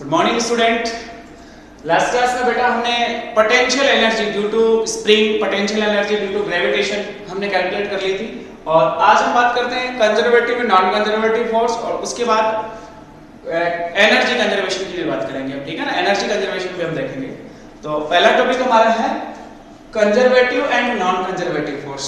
Good morning student. Last class में बेटा हमने potential energy due to spring, potential energy due to gravitation हमने calculate कर ली थी। और आज हम बात करते हैं conservative and non conservative force, और उसके बाद एनर्जी कंजर्वेशन की भी बात करेंगे, ठीक है ना। एनर्जी कंजर्वेशन भी हम देखेंगे। तो पहला टॉपिक हमारा है conservative and non conservative force.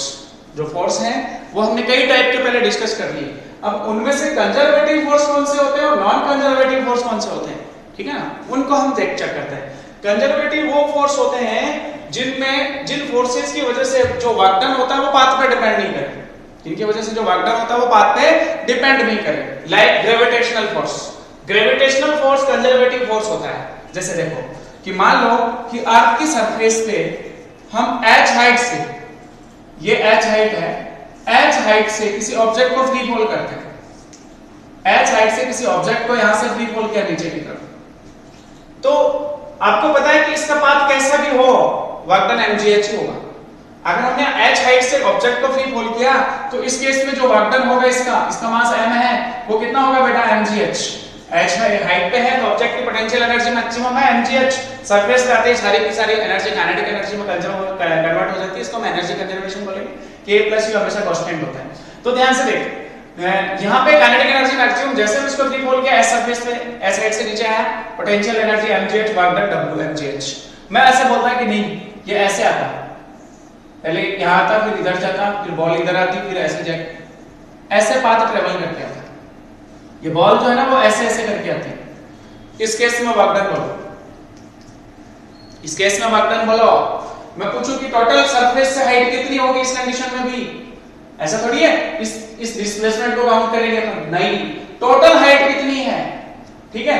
जो फोर्स हैं वो हमने कई टाइप के पहले डिस्कस कर लिए। अब उनमें से कंजर्वेटिव फोर्स कौन से होते हैं और नॉन कंजर्वेटिव फोर्स कौन से होते हैं, ठीक है ना, उनको हम चेक करते हैं। कंजर्वेटिव वो फोर्स होते हैं जिन फोर्सेस की वजह से जो वर्क डन होता है वो पाथ पे डिपेंड नहीं करे, जिनकी वजह से जो वर्क डन होता है वो पाथ पे डिपेंड नहीं करे। Like gravitational force. Gravitational force conservative force होता है। जैसे देखो कि मान लो कि अर्थ की सरफेस पे हम h हाइट से, ये h हाइट है, h हाइट से किसी ऑब्जेक्ट को फ्री फॉल करते हैं। h हाइट से किसी ऑब्जेक्ट को यहां से फ्री फॉल किया नीचे की तरफ, तो आपको पता है कि इसका पाथ कैसा भी हो वर्क डन mgh ही होगा। अगर हमने h हाइट से ऑब्जेक्ट को फ्री फॉल किया तो इस केस में जो वर्क डन होगा इसका मास m है, वो कितना होगा बेटा mgh। h हाइट पे है तो ऑब्जेक्ट की पोटेंशियल एनर्जी मैक्सिमम है mgh। सरफेस पे आते ही सारी की सारी एनर्जी काइनेटिक एनर्जी में कन्वर्ट हो जाती है, इसको हम एनर्जी कंजर्वेशन बोलेंगे। k प्लस u हमेशा कांस्टेंट होता है। तो ध्यान से देख, यहाँ पे काइनेटिक एनर्जी मैक्सिमम, जैसे हम इसको फ्री फॉल किया s सरफेस पे, s हाइट से नीचे आया, potential energy mgh, work done w mgh। मैं ऐसे बोलता है कि नहीं, ये ऐसे आता, पहले यहाँ आता, फिर इधर जाता, फिर बॉल इधर आती, फिर ऐसे जाए, ऐसे पाथ ट्रेवल करके आता। ये बॉल जो है ना वो ऐसे ऐसे करके आती है। इस केस में वर्क डन बोलो, इस केस में वर्क डन बोलो। मैं पूछूं कि टोटल सरफेस से हाइट कितनी होगी इस कंडीशन में भी, ऐसा थोड़ी है इस डिस्प्लेसमेंट को काउंट करेंगे अपन, नहीं, टोटल हाइट कितनी है, ठीक है,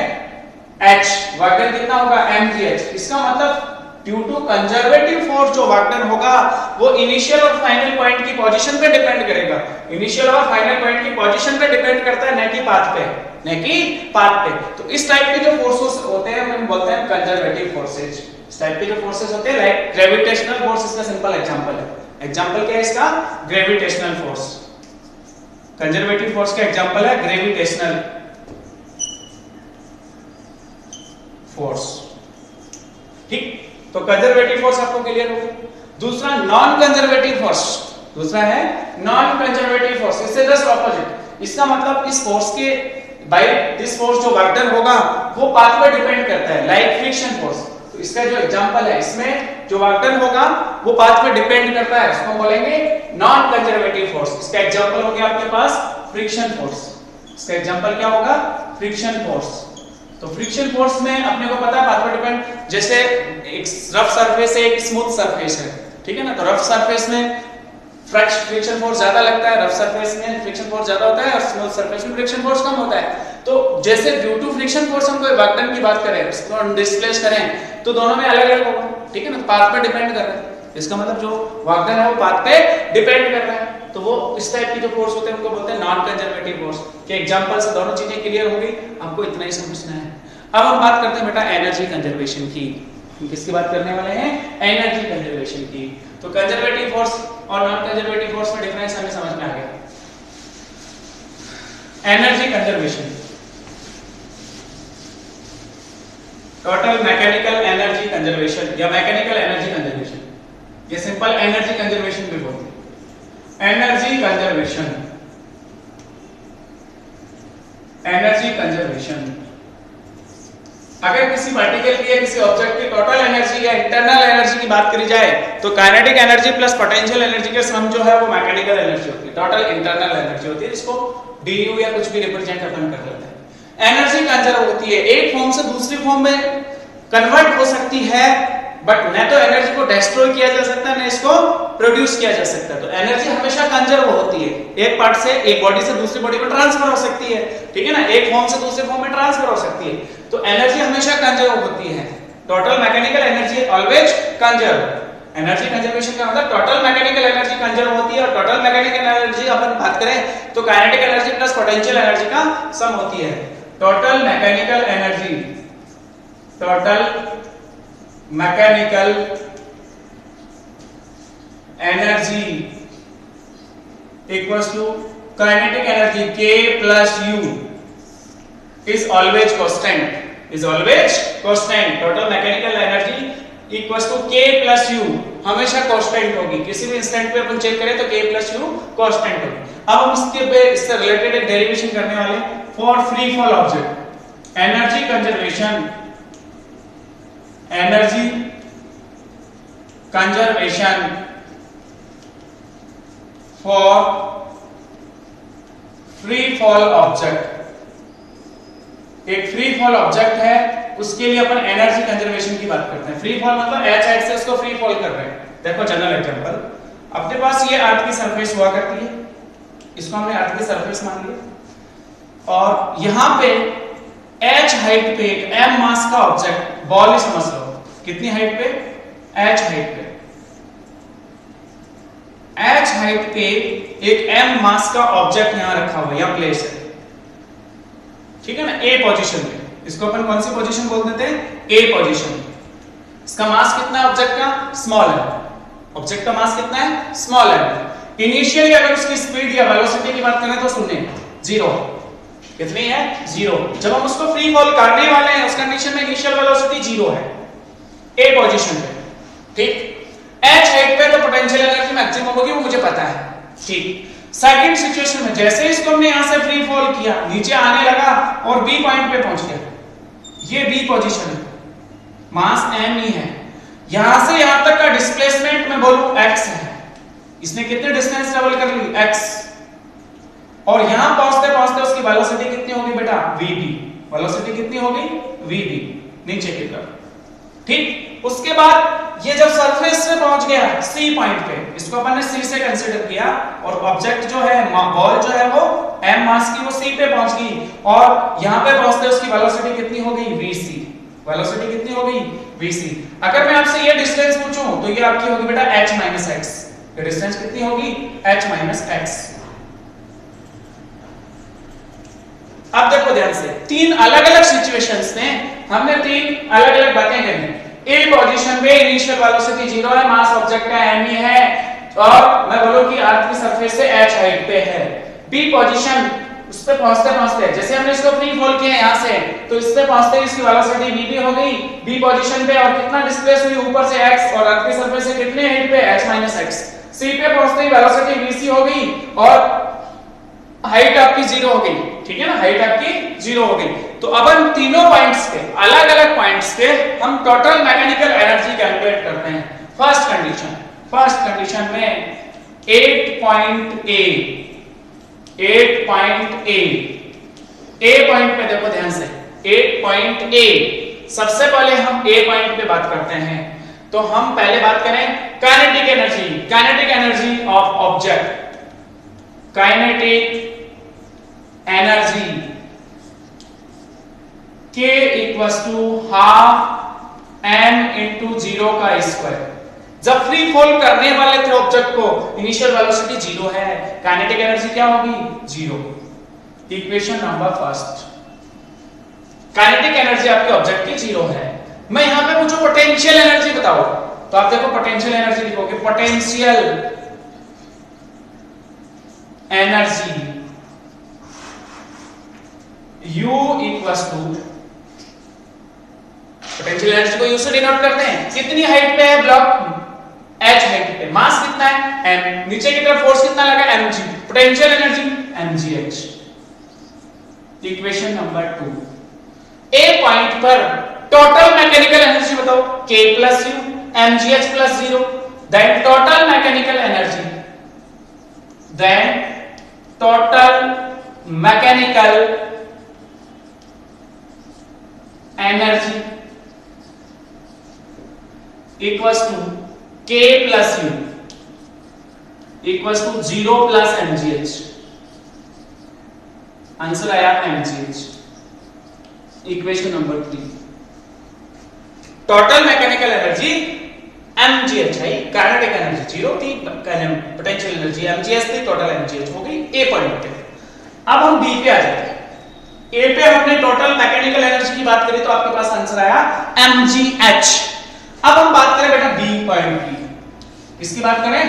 h, वर्क डन कितना होगा mgh। इसका मतलब ड्यू टू कंजर्वेटिव फोर्स जो वर्क डन होगा वो इनिशियल और फाइनल पॉइंट की पोजीशन पे डिपेंड करेगा। इनिशियल और फाइनल पॉइंट की पोजीशन पे डिपेंड करता है, न कि पाथ पे, न कि पाथ पे। तो इस टाइप के जो फोर्सेस होते हैं हम बोलते हैं कंजर्वेटिव फोर्सेस। इस टाइप के जो फोर्सेस होते हैं लाइक ग्रेविटेशनल फोर्स इसका सिंपल एग्जांपल है। एग्जांपल क्या है इसका, ग्रेविटेशनल फोर्स। कंजर्वेटिव फोर्स का एग्जांपल है ग्रेविटेशनल फोर्स, ठीक। तो कंजर्वेटिव फोर्स आपको क्लियर हो गई। दूसरा नॉन कंजर्वेटिव फोर्स, दूसरा है नॉन कंजर्वेटिव फोर्स, इससे जस्ट ऑपोजिट। इसका मतलब इस फोर्स के बाय दिस फोर्स जो वर्क डन होगा वो पाथ पे डिपेंड करता है, लाइक फ्रिक्शन फोर्स। तो इसका जो एग्जांपल है, इसमें जो वर्क डन होगा वो पाथ पे डिपेंड करता है, उसको बोलेंगे नॉन कंजर्वेटिव फोर्स। इसका एग्जांपल हो गया आपके पास फ्रिक्शन फोर्स। इसका एग्जांपल क्या होगा, फ्रिक्शन फोर्स। तो फ्रिक्शन फोर्स में अपने को पता है पाथ पे डिपेंड, जैसे एक रफ सरफेस है, एक स्मूथ सरफेस है, ठीक है ना। तो रफ सरफेस में फ्रिक्शन फोर्स ज्यादा लगता है, रफ सरफेस में फ्रिक्शन फोर्स ज्यादा होता है, और स्मूथ सरफेस में फ्रिक्शन फोर्स कम होता है। तो जैसे ड्यू टू फ्रिक्शन फोर्स हम कोई वर्क डन की बात करें, उसको हम डिस्प्लेस करें, तो दोनों में अलग अलग होगा, ठीक है ना। पाथ पे डिपेंड कर रहा है, इसका मतलब जो वर्क डन है वो पाथ पे डिपेंड कर रहा है। तो वो इस टाइप की जो फोर्स होते हैं उनको बोलते हैं नॉन कंजर्वेटिव फोर्स। के एग्जांपल से दोनों चीजें क्लियर हो गई, आपको इतना ही समझना है। अब हम बात करते हैं बेटा एनर्जी कंजर्वेशन की। किसकी बात करने वाले हैं, एनर्जी कंजर्वेशन की। तो कंजर्वेटिव फोर्स और नॉन कंजर्वेटिव फोर्स में डिफरेंस हमें समझ में आ गया। Energy conservation, total mechanical energy conservation या मैकेनिकल एनर्जी कंजर्वेशन, ये सिंपल एनर्जी कंजर्वेशन भी बोलते हैं। एनर्जी कंजर्वेशन, एनर्जी कंजर्वेशन, अगर किसी पार्टिकल की या किसी ऑब्जेक्ट की टोटल एनर्जी या इंटरनल एनर्जी की बात करी जाए तो kinetic energy plus potential energy के सम जो है वो मैकेनिकल एनर्जी होती है, टोटल इंटरनल एनर्जी होती है। इसको du या कुछ भी रिप्रेजेंट अपन कर लेते हैं। एनर्जी कंजर्व होती है, एक फॉर्म से दूसरी फॉर्म में कन्वर्ट हो सकती है, बट न तो एनर्जी को डिस्ट्रॉय किया जा सकता है, न इसको प्रोड्यूस किया जा सकता है। तो एनर्जी हमेशा कंजर्व होती है, एक पार्ट से, एक बॉडी से दूसरी बॉडी में ट्रांसफर हो सकती है, ठीक है ना, एक फॉर्म से दूसरे फॉर्म में ट्रांसफर हो सकती है। तो एनर्जी हमेशा कंजर्व होती है। Total mechanical energy always conserve. Energy conservation का मतलब टोटल मैकेनिकल एनर्जी कंजर्व होती है, और टोटल मैकेनिकल एनर्जी अपन बात करें तो kinetic energy plus potential energy का सम होती है। Total mechanical energy, total mechanical energy equals to kinetic energy K plus U is always constant। Is always constant. Total mechanical energy equals to K plus U, हमेशा constant होगी। किसी भी instant पे अपन check करें तो K plus U constant होगी। अब हम इससे रिलेटेड एक डेरिवेशन करने वाले for free fall object. Energy conservation, energy conservation for free fall object. एक फ्री फॉल ऑब्जेक्ट है, उसके लिए अपन एनर्जी कंजर्वेशन की बात करते हैं। फ्री फॉल मतलब h हाइट से उसको फ्री फॉल कर रहे हैं। देखो जनरल एग्जांपल, अपने पास ये अर्थ की सरफेस हुआ करती है, इसको हमने अर्थ की सरफेस मान लिया, और यहां पे h हाइट पे एक m मास का ऑब्जेक्ट बॉल ही समझ लो। कितनी हाइट पे? h हाइट पे। h हाइट पे एक m मास का ऑब्जेक्ट यहां रखा हुआ है, यहां प्लेस है, ठीक है ना, a पोजीशन पे। इसको अपन कौन सी पोजीशन बोल देते हैं? a position. इसका मास कितना है ऑब्जेक्ट का? स्मॉल है। ऑब्जेक्ट का मास कितना है? स्मॉल है। इनिशियली अगर उसकी स्पीड या वेलोसिटी की बात करें तो सुनिए 0। कितनी है? 0। जब हम उसको फ्री फॉल करने वाले हैं उस कंडीशन में इनिशियल वेलोसिटी 0 है, a पोजीशन पे, ठीक। h हाइट पे तो पोटेंशियल एनर्जी मैक्सिमम होगी, वो मुझे पता है, ठीक। सेकंड सिचुएशन में जैसे इसको हमने यहां से फ्री फॉल किया, नीचे आने लगा और b पॉइंट पे पहुंच गया, ये b पोजीशन है, मास m ही है। यहां से यहां तक का डिस्प्लेसमेंट मैं बोलूं x है। इसने कितने डिस्टेंस ट्रेवल कर ली? x। और यहां पहुंचते पहुंचते उसकी वेलोसिटी कितनी होगी बेटा? vb। वेलोसिटी कितनी होगी? vb, नीचे की तरफ, ठीक। उसके बाद ये जब सरफेस पे पहुंच गया c पॉइंट पे, इसको अपन ने c से कंसीडर किया, और ऑब्जेक्ट जो है, बॉल जो है वो m मास की, वो c पे पहुंच गई, और यहां पे पहुंचते उसकी वेलोसिटी कितनी हो गई? vc। वेलोसिटी कितनी हो गई? vc। अगर मैं आपसे ये डिस्टेंस पूछूं तो ये आपकी होगी बेटा h माइनस x। ये डिस्टेंस कितनी होगी? h minus x। अब देखो ध्यान से, तीन अलग अलग सिचुएशंस में हमने तीन अलग अलग बातें करी। A पोजीशन पे इनिशियल वेलोसिटी 0 है, मास ऑब्जेक्ट का m ही है, और मैं बोलूं कि अर्थ की सरफेस से h हाइट पे है। B पोजीशन, उस पे पहुंचते पहुंचते जैसे हमने इसको फ्री फॉल किया यहां से, तो इस पे पहुंचते इसकी वेलोसिटी vb हो गई B पोजीशन पे, और कितना डिस्प्लेस हुई ऊपर से x, और अर्थ की सरफेस से कितने हाइट पे? h minus x। C पे पहुंचते ही वेलोसिटी vc हो गई, और हाइट आपकी 0 हो गई, ठीक है ना, हाइट आपकी 0 हो गई। तो अब हम तीनों पॉइंट्स पे, अलग अलग पॉइंट्स पे हम टोटल मैकेनिकल एनर्जी कैलकुलेट करते हैं। फर्स्ट कंडीशन में 8 पॉइंट A पॉइंट पे देखो ध्यान से, 8 पॉइंट A। सबसे पहले हम A पॉइंट पे बात करते हैं, तो हम पहले बात करें kinetic energy of object. Kinetic energy K equals to half m into 0 का स्क्वायर। जब फ्री फॉल करने वाले थे ऑब्जेक्ट को, इनिशियल वेलोसिटी 0 है, काइनेटिक एनर्जी क्या होगी? 0। Equation number first, kinetic energy आपके ऑब्जेक्ट की 0 है। मैं यहां पे पूछूं पोटेंशियल एनर्जी बताओ, तो आप देखो पोटेंशियल एनर्जी लिखोगे, potential energy U equals to, potential energy को U से डिनोट करते हैं। कितनी हाइट पे है ब्लॉक? h हाइट पे। मास कितना है? m। नीचे की तरफ फोर्स कितना लगा? mg। Potential energy mgh। Equation number 2, A point पर टोटल मैकेनिकल एनर्जी बताओ, K plus U mgh plus 0। Then total mechanical energy, equals to K plus U equals to 0 plus mgh। Answer आया mgh। Equation number 3, total mechanical energy mgh है, kinetic energy 0 थी, potential energy mgh थी, total mgh हो गई A point पे। अब हम B पे आ जाते हैं। A पे हमने टोटल मैकेनिकल एनर्जी की बात करी तो आपके पास आंसर आया mgh। अब हम बात करें बेटा B पॉइंट की, किसकी बात करें?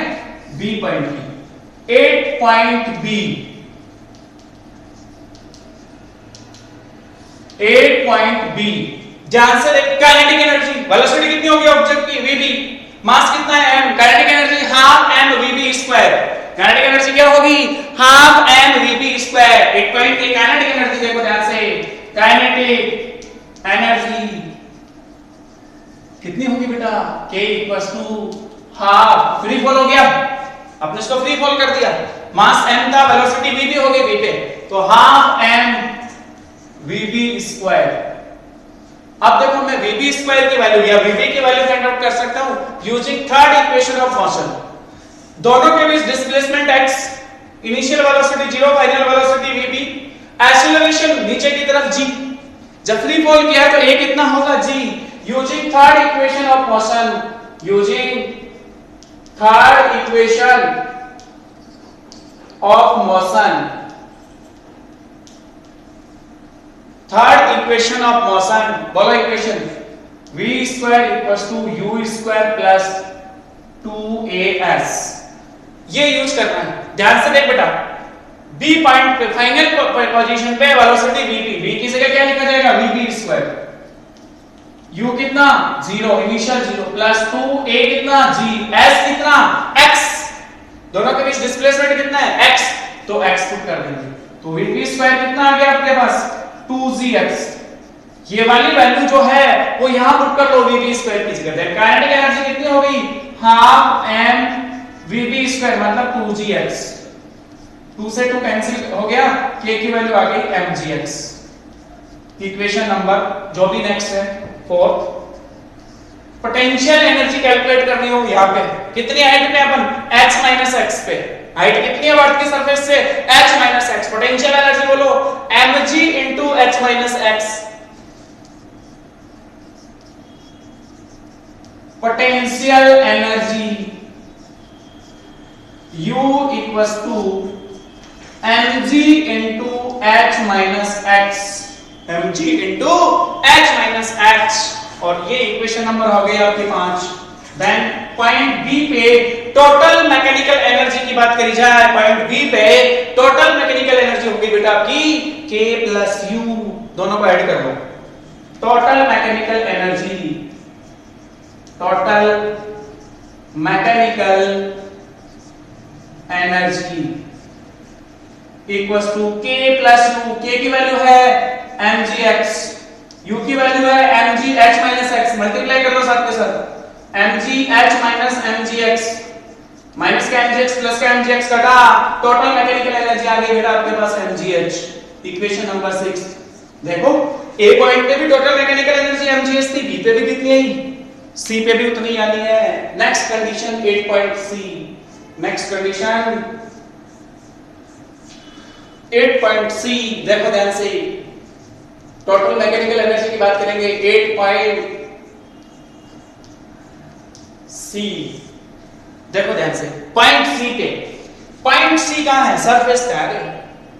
B पॉइंट की। 8 पॉइंट B, 8.b। ध्यान से देख, काइनेटिक एनर्जी, वेलोसिटी कितनी होगी ऑब्जेक्ट की, vb, मास कितना है m, kinetic energy half m vb square. Kinetic energy क्या होगी, half m vb square. 8.b kinetic energy, देखो ध्यान से, काइनेटिक एनर्जी कितनी होगी बेटा, k equals to half, free fall हो गया, आपने इसको फ्री फॉल कर दिया, मास m था, वेलोसिटी v भी हो गई v पे, तो हाफ m vb स्क्वायर। अब देखो मैं vb स्क्वायर की वैल्यू या vb की वैल्यू फाइंड आउट कर सकता हूं using third equation of motion. दोनों के बीच displacement x, initial velocity 0, final velocity vb, acceleration नीचे की तरफ g, जब फ्री फॉल किया तो a कितना होगा g, using third equation of motion, using third equation of motion, third equation of motion, बोलो equation, v square equals to u square plus 2as, ये यूज करना है। ध्यान से देख बेटा, b पॉइंट पे फाइनल पोजीशन पे वेलोसिटी vp, v की जगह क्या लिखा जाएगा, vp स्क्वायर, u कितना 0, इनिशियल 0 प्लस 2a कितना g, s कितना x, दोनों के बीच डिस्प्लेसमेंट कितना है x, तो x पुट कर देंगे, तो vp स्क्वायर कितना आ गया आपके पास 2gx। ये वाली वैल्यू जो है वो यहां पुट कर लो vp स्क्वायर की जगह, काइनेटिक एनर्जी कितनी हो गई, हाफ m vp स्क्वायर मतलब 2gx, 2 से 2 कैंसिल हो गया, k की वैल्यू आ गई mgx। इक्वेशन नंबर जो भी नेक्स्ट है फोर्थ, पोटेंशियल एनर्जी कैलकुलेट करनी हो यहां पे, कितनी हाइट पे अपन h x पे, हाइट कितनी है अर्थ की सरफेस से, h x, पोटेंशियल एनर्जी बोलो mg into h x, potential energy u equals to mg into h x, mg into h x, और ये इक्वेशन नंबर हो गई आपकी 5। देन पॉइंट बी पे टोटल मैकेनिकल एनर्जी की बात करी जाए, पॉइंट बी पे टोटल मैकेनिकल एनर्जी होगी बेटा आपकी k प्लस u, दोनों को ऐड कर लो, total mechanical energy, total mechanical energy equals to k plus u, k की वैल्यू है mgx, u की वैल्यू है mg h x, मल्टीप्लाई कर लो साथ के साथ, mg h mgx, माइनस का mgx प्लस का mgx कटा, टोटल मैकेनिकल एनर्जी आ गई बेटा आपके पास mgh। इक्वेशन नंबर 6 देखो, a पॉइंट पे भी टोटल मैकेनिकल एनर्जी mgh थी, b पे भी कितनी आई, c पे भी उतनी आनी है। Next condition 8.c, next condition 8.c, देखो ध्यान से, टोटल मैकेनिकल एनर्जी की बात करेंगे 8.c, देखो ध्यान से, पॉइंट सी पे, पॉइंट सी कहां है, सरफेस पे आ गई,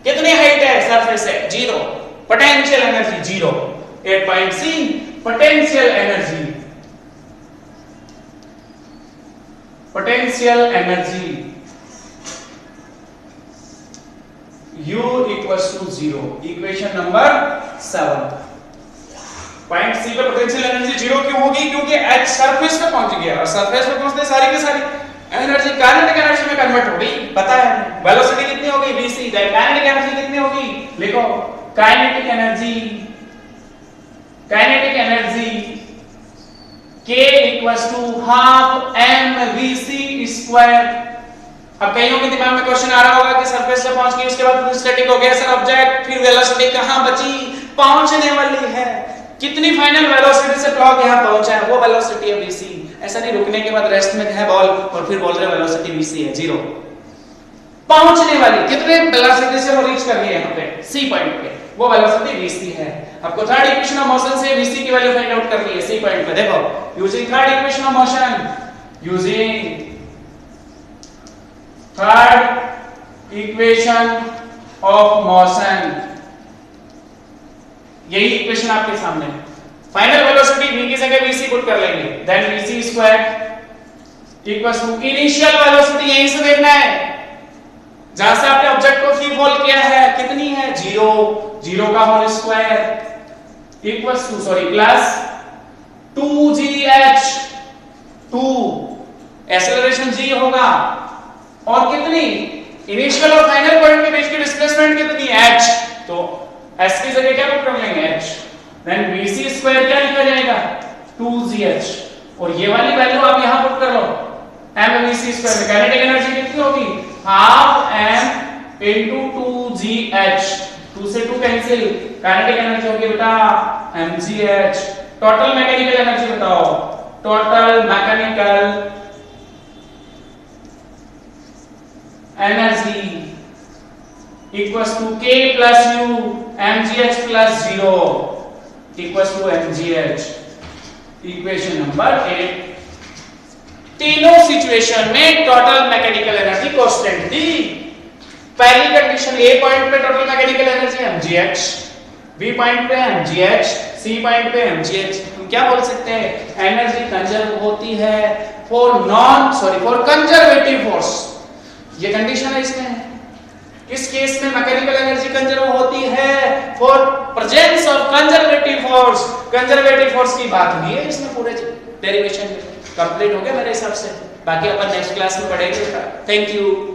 कितनी हाइट है सरफेस से 0, potential energy 0, 8.c potential energy, potential energy u equals to 0, equation number 7। Point C पे पोटेंशियल एनर्जी 0 क्यों होगी, क्योंकि h सरफेस पे पहुंच गया, और सरफेस पे पहुंचते सारी की सारी एनर्जी काइनेटिक एनर्जी में कन्वर्ट हो गई, पता है वेलोसिटी कितनी हो गई vc, काइनेटिक एनर्जी कितनी होगी, लिखो kinetic energy k equals to half m vc square. अब कईयों के दिमाग में क्वेश्चन आ रहा होगा कि सरफेस से पहुंच गई, उसके बाद स्टैटिक हो गया सर ऑब्जेक्ट, फिर वेलोसिटी कहां बची, पहुंचने वाली है, कितनी फाइनल वेलोसिटी से ब्लॉक यहां पहुंचा है, वो वेलोसिटी है vc। ऐसा नहीं रुकने के बाद रेस्ट में है बॉल और फिर बोल रहे वेलोसिटी vc है 0, पहुंचने वाली कितने वेलोसिटी से वो रीच कर गई यहां पे c पॉइंट पे, वो वेलोसिटी vc है। आपको थर्ड इक्वेशन ऑफ मोशन से vc की वैल्यू फाइंड आउट करनी है c पॉइंट पे, देखो using third equation of motion, using third equation of motion, यही इक्वेशन आपके सामने, फाइनल वेलोसिटी v की जगह vc पुट कर लेंगे, then vc square equals to initial velocity, यहीं से देखना है जहां से आपने ऑब्जेक्ट को फ्री फॉल किया है, कितनी है 0, 0 का whole square equals to sorry plus 2gh 2 acceleration g होगा और कितनी इनिशियल और फाइनल पॉइंट के बीच की डिस्प्लेसमेंट कितनी h, तो s की जगह क्या पुट कर लेंगे h, देन vc स्क्वायर क्या लिखा जाएगा 2gh और ये वाली वैल्यू आप यहां पुट कर लो mvc स्क्वायर में काइनेटिक एनर्जी कितनी होगी हाफ m into 2gh, 2 से 2 कैंसिल, काइनेटिक एनर्जी होगी बेटा mgh। टोटल मैकेनिकल एनर्जी बताओ, total mechanical energy equals to k plus u mgh plus 0 equals to mgh। Equation number 8। तीनों situation में total mechanical energy constant थी। पहली condition A point पे total mechanical energy mgh, B point पे mgh, C point पे mgh। हम क्या बोल सकते हैं एनर्जी कंजर्व होती है फॉर कंजर्वेटिव फोर्स, ये कंडीशन है इसमें। किस केस में मैकेनिकल एनर्जी कंजर्व होती है for presence of conservative force, conservative force की बात हुई है इसमें। पूरे डेरिवेशन कंप्लीट हो गया मेरे हिसाब से, बाकी अपन नेक्स्ट क्लास में पढ़ेंगे। Thank you.